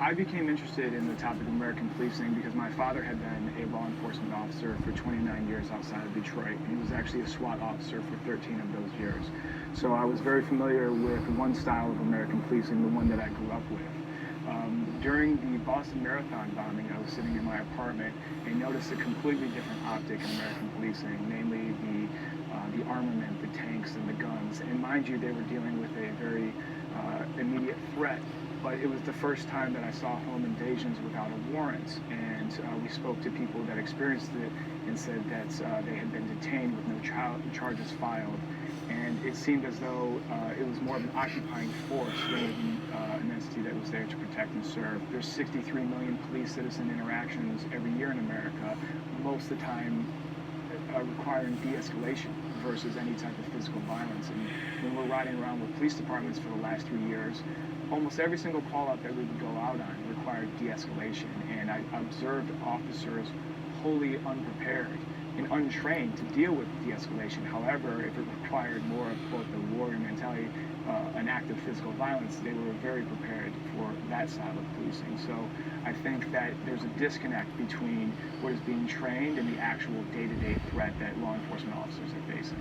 I became interested in the topic of American policing because my father had been a law enforcement officer for 29 years outside of Detroit. He was actually a SWAT officer for 13 of those years. So I was very familiar with one style of American policing, the one that I grew up with. During the Boston Marathon bombing, I was sitting in my apartment and noticed a completely different optic in American policing, namely the armament, the tanks, and the guns. And mind you, they were dealing with a very immediate threat. But it was the first time that I saw home invasions without a warrant, and we spoke to people that experienced it and said that they had been detained with no charges filed, and it seemed as though it was more of an occupying force rather than an entity that was there to protect and serve. There's 63 million police-citizen interactions every year in America, most of the time requiring de-escalation versus any type of physical violence. And when we're riding around with police departments for the last 3 years, almost every single call out that we would go out on required de-escalation, and I observed officers wholly unprepared and untrained to deal with de-escalation. However, if it required more of both the warrior mentality, an act of physical violence, they were very prepared for that style of policing. So I think that there's a disconnect between what is being trained and the actual day-to-day threat that law enforcement officers are facing.